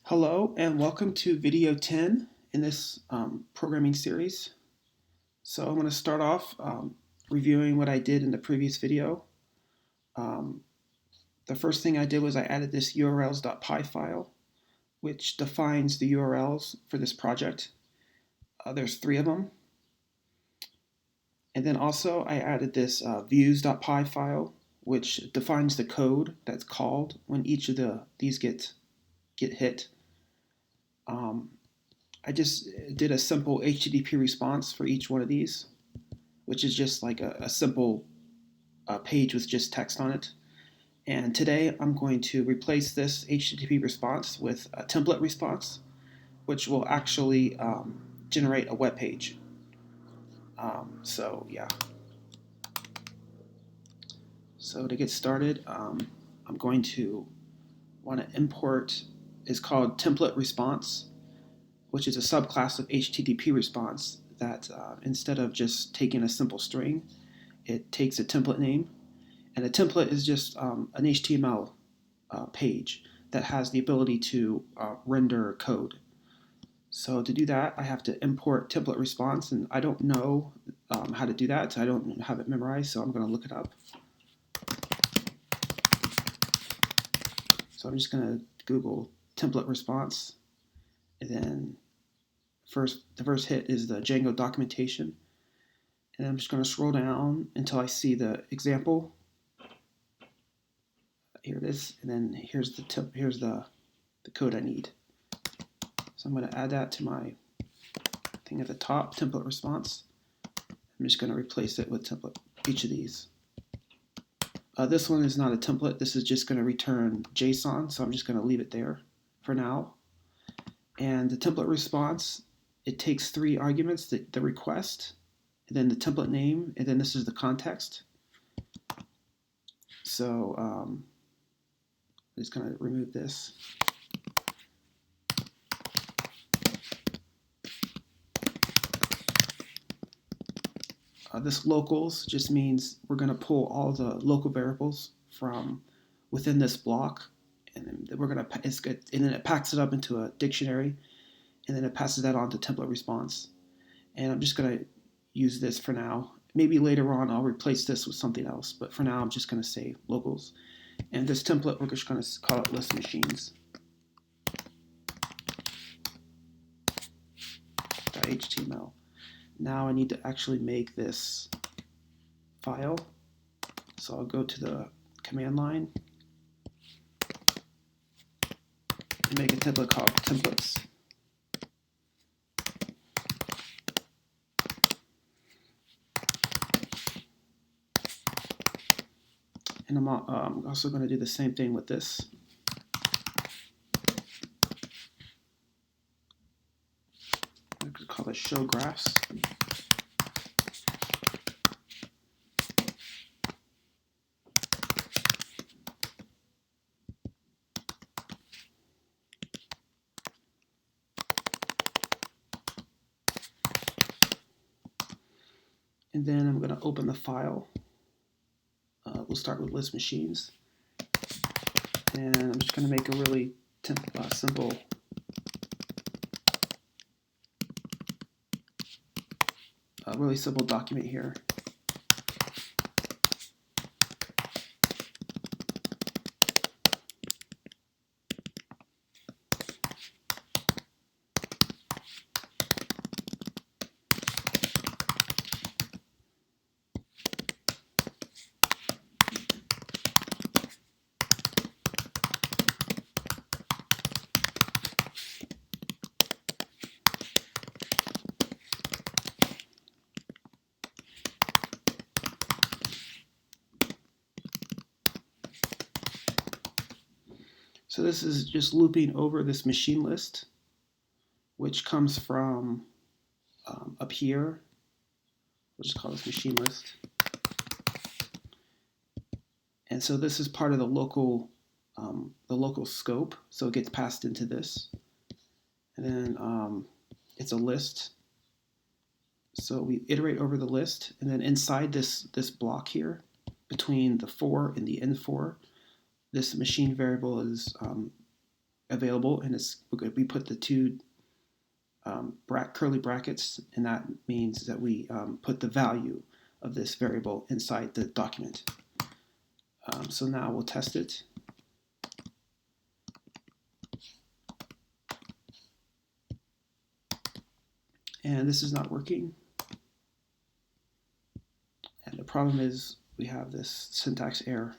Hello and welcome to video 10 in this programming series. So I'm going to start off reviewing what I did in the previous video. Um, the first thing I did was I added this urls.py file, which defines the URLs for this project. There's 3 of them. And then also I added this views.py file, which defines the code that's called when each of these get hit. I just did a simple HTTP response for each one of these, which is just like a simple page with just text on it. And today I'm going to replace this HTTP response with a template response, which will actually generate a web page. Yeah. So to get started, I'm going to want to import, is called template response, which is a subclass of HTTP response that instead of just taking a simple string, it takes a template name. And a template is just an HTML page that has the ability to render code. So to do that, I have to import template response, and I don't know how to do that, so I don't have it memorized, so I'm going to look it up. So I'm just going to Google template response, and then the first hit is the Django documentation, and I'm just going to scroll down until I see the example. Here it is, and then here's the code I need. So I'm going to add that to my thing at the top, template response. I'm just going to replace it with template, each of these. This one is not a template. This is just going to return JSON, so I'm just going to leave it there for now. And the template response, it takes 3 arguments, the request, and then the template name, and then this is the context. So I'm just going to remove this. This locals just means we're going to pull all the local variables from within this block, and then we're going to and then it packs it up into a dictionary, and then it passes that on to template response. And I'm just going to use this for now. Maybe later on I'll replace this with something else, but for now I'm just going to say locals. And this template, we're just going to call it list machines. .html. Now I need to actually make this file. So I'll go to the command line and make a template called templates. And I'm also going to do the same thing with this. I could call it show graphs. And then I'm going to open the file. We'll start with list machines. And I'm just going to make a really simple document here. So this is just looping over this machine list, which comes from up here. We'll just call this machine list. And so this is part of the local scope, so it gets passed into this. And then it's a list. So we iterate over the list, and then inside this block here, between the for and the n4, this machine variable is available, and we put the two curly brackets, and that means that we put the value of this variable inside the document. So now we'll test it. And this is not working. And the problem is we have this syntax error.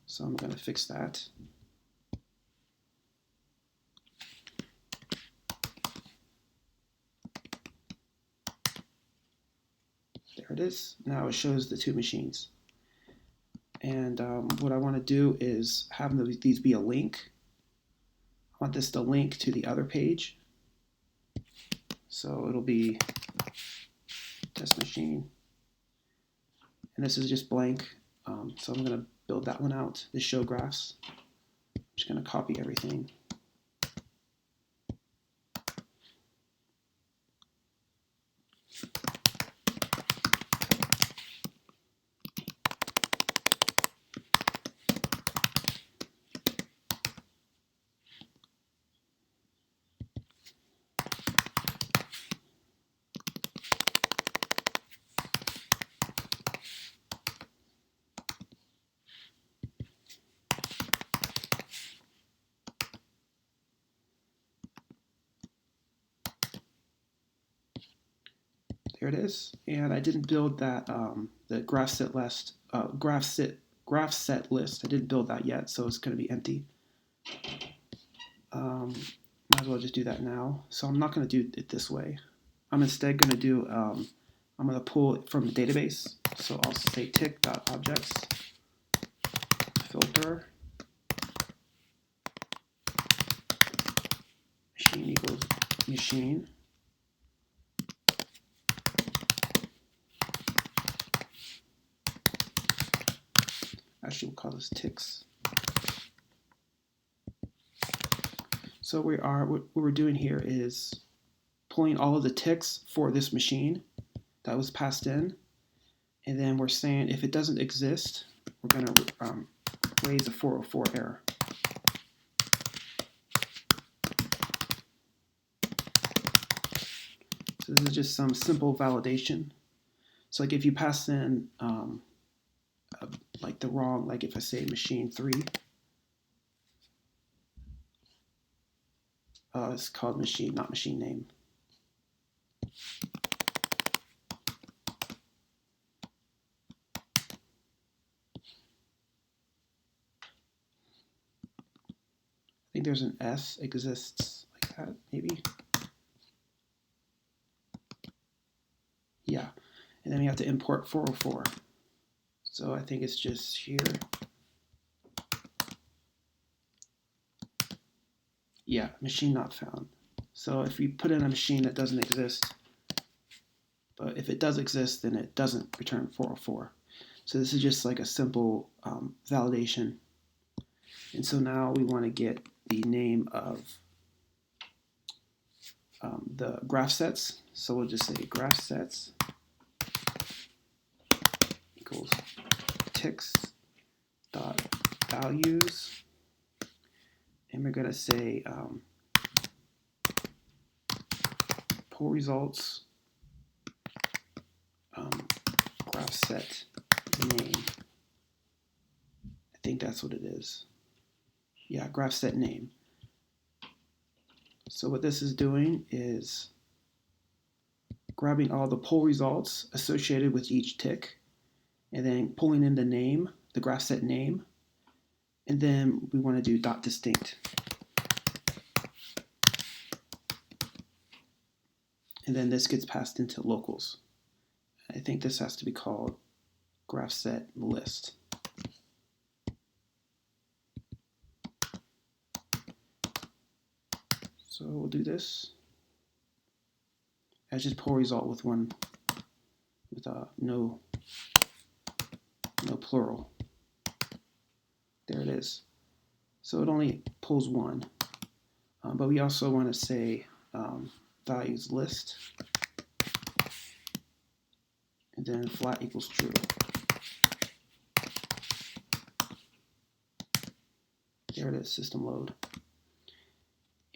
So I'm going to fix that. There it is. Now it shows the two machines. And what I want to do is have these be a link. I want this to link to the other page. So it'll be test machine. And this is just blank. So I'm going to build that one out, the show graphs. I'm just going to copy everything. There it is, and I didn't build that the graph set list. I didn't build that yet, so it's going to be empty. Might as well just do that now. So I'm not going to do it this way. I'm instead going to do. I'm going to pull it from the database. So I'll say tick.objects filter machine equals machine. Actually, we'll call this ticks. So what we're doing here is pulling all of the ticks for this machine that was passed in, and then we're saying if it doesn't exist, we're going to raise a 404 error. So this is just some simple validation. So like if you pass in like the wrong, like if I say machine 3, it's called machine, not machine name. I think there's an S exists like that, maybe. Yeah, and then we have to import 404. So I think it's just here. Yeah, machine not found. So if we put in a machine that doesn't exist, but if it does exist, then it doesn't return 404. So this is just like a simple validation. And so now we want to get the name of the graph sets. So we'll just say graph sets equals ticks dot values, and we're going to say pull results graph set name. I think that's what it is. Yeah, graph set name. So what this is doing is grabbing all the pull results associated with each tick, and then pulling in the name, the graph set name, and then we want to do dot distinct. And then this gets passed into locals. I think this has to be called graph set list. So we'll do this. I just pull result with no plural. There it is. So it only pulls one, but we also want to say values list, and then flat equals true. There it is, system load.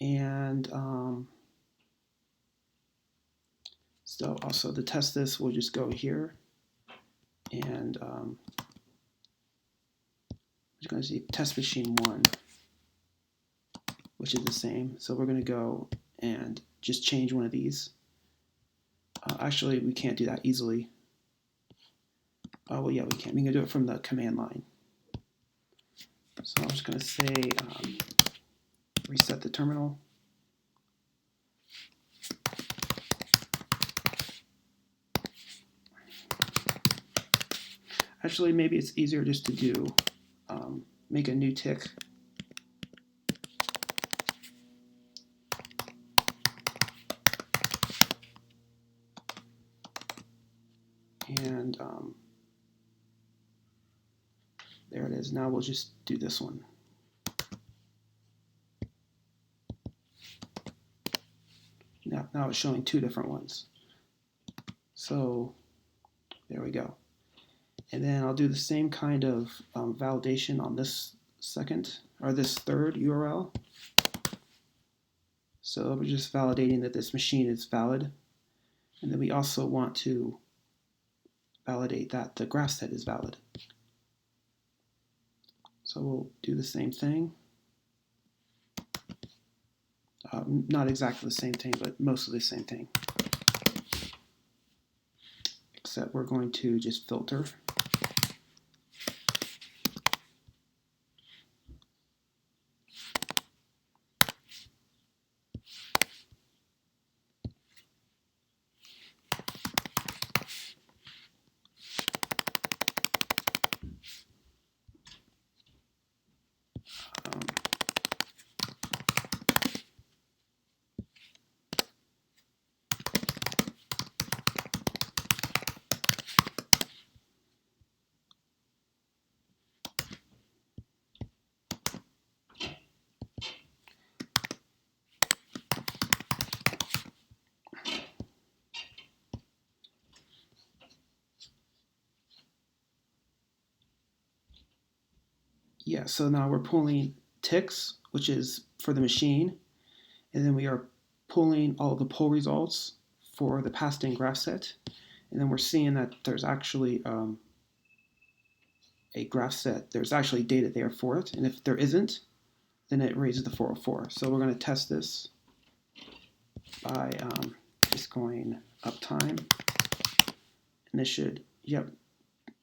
And so also to test this, we'll just go here and I'm just going to see test machine 1, which is the same. So we're going to go and just change one of these. Actually, we can't do that easily. Oh, well, yeah, we can. We can do it from the command line. So I'm just going to say reset the terminal. Actually, maybe it's easier just to do make a new tick. And there it is. Now we'll just do this one. Now it's showing two different ones. So there we go. And then I'll do the same kind of validation on this third URL. So we're just validating that this machine is valid. And then we also want to validate that the graph set is valid. So we'll do the same thing. Not exactly the same thing, but mostly the same thing. Except we're going to just filter. Yeah, so now we're pulling ticks, which is for the machine, and then we are pulling all of the pull results for the passed in graph set, and then we're seeing that there's actually a graph set, there's actually data there for it, and if there isn't, then it raises the 404. So we're going to test this by just going uptime, and this should, yep,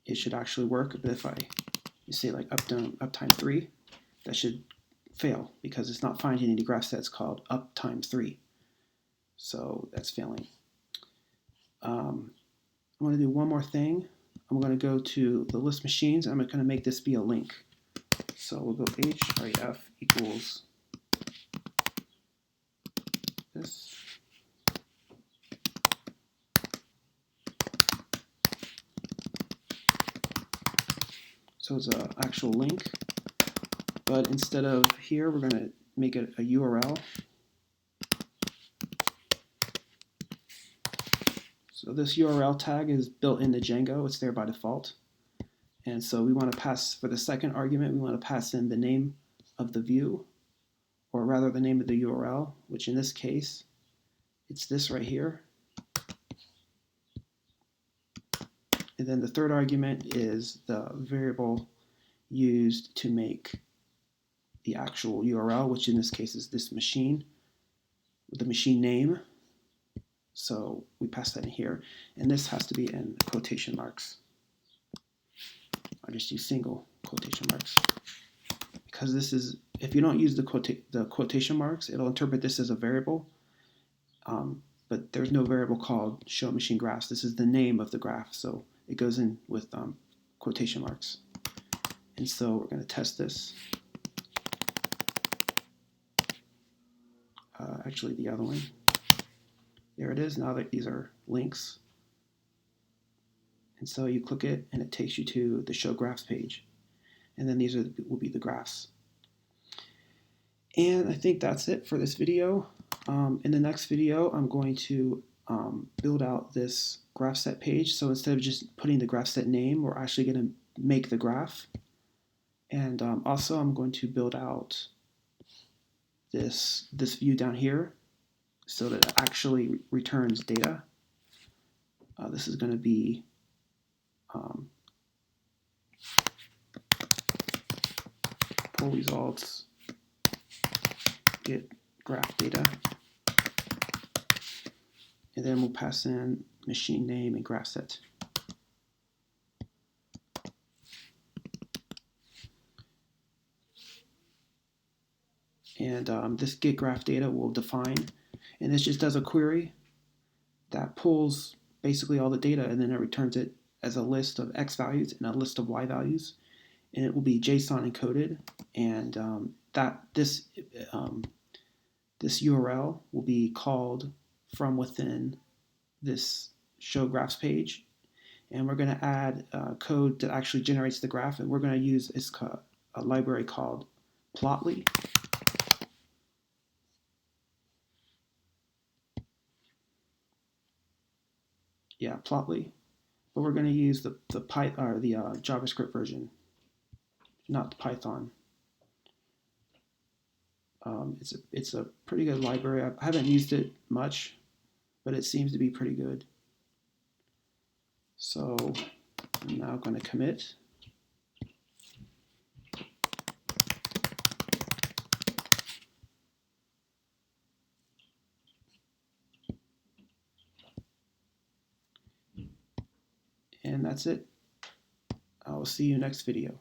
it should actually work. But if I say like uptime 3, that should fail because it's not finding any graph sets called uptime 3. So that's failing. I'm going to do one more thing. I'm going to go to the list machines. I'm going to make this be a link. So we'll go href equals this. So it's an actual link, but instead of here, we're going to make it a URL. So this URL tag is built into Django. It's there by default. And so we want to pass, for the second argument, we want to pass in the name of the view, or rather the name of the URL, which in this case, it's this right here. And then the third argument is the variable used to make the actual URL, which in this case is this machine, with the machine name. So we pass that in here. And this has to be in quotation marks. I just use single quotation marks. Because this is, if you don't use the quotation marks, it'll interpret this as a variable. But there's no variable called show machine graphs. This is the name of the graph. So it goes in with quotation marks. And so we're going to test this. Actually, the other one. There it is. Now that these are links. And so you click it, and it takes you to the show graphs page. And then these will be the graphs. And I think that's it for this video. In the next video, I'm going to build out this graph set page. So instead of just putting the graph set name, we're actually going to make the graph. And also, I'm going to build out this view down here so that it actually returns data. This is going to be pull results, get graph data, and then we'll pass in machine name and graph set. And this get graph data will define, and this just does a query that pulls basically all the data, and then it returns it as a list of X values and a list of Y values, and it will be JSON encoded, and this URL will be called from within this show graphs page, and we're going to add code that actually generates the graph, and we're going to use a library called Plotly. Yeah, Plotly. But we're going to use the JavaScript version, not the Python. It's a pretty good library. I haven't used it much, but it seems to be pretty good. So I'm now going to commit. And that's it. I will see you next video.